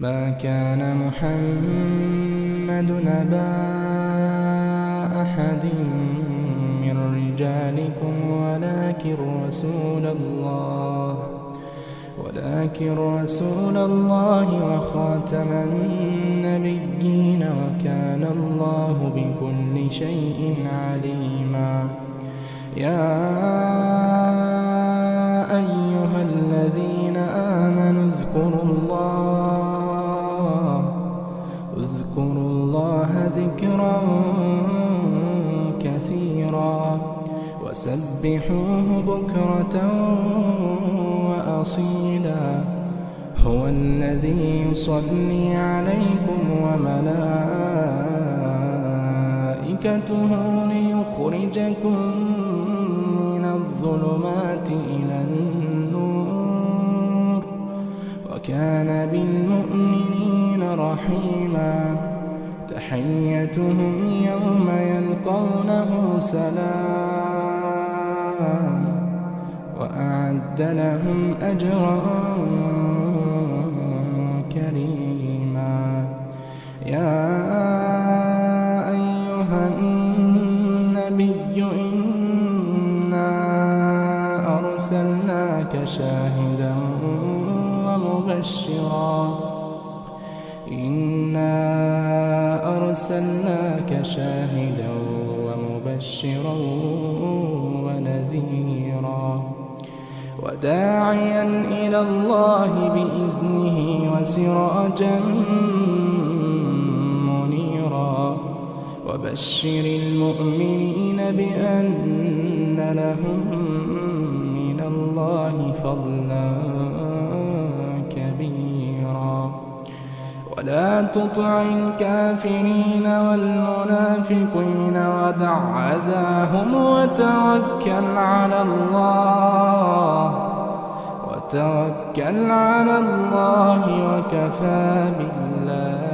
ما كان محمد أبا أحد من رجالكم ولكن رسول الله وخاتم النبيين، وكان الله بكل شيء عليما. يا أيها الذين آمنوا اذكروا الله ذكرا كثيرا، وسبحوه بكرة وأصيلا. هو الذي يصلي عليكم وملائكته ليخرجكم من الظلمات إلى النور، وكان بالمؤمنين رحيما. تحيتهم يوم يلقونه سلام، وأعد لهم أجرا كريما. يا أيها النبي إنا أرسلناك شاهدا ومبشرا ونذيرا، وداعيا إلى الله بإذنه وسراجا منيرا. وبشر المؤمنين بأن لهم من الله فضلا كبيرا. ولا تطع الكافرين والمنافقين ودع أذاهم وتوكل على الله وكفى بالله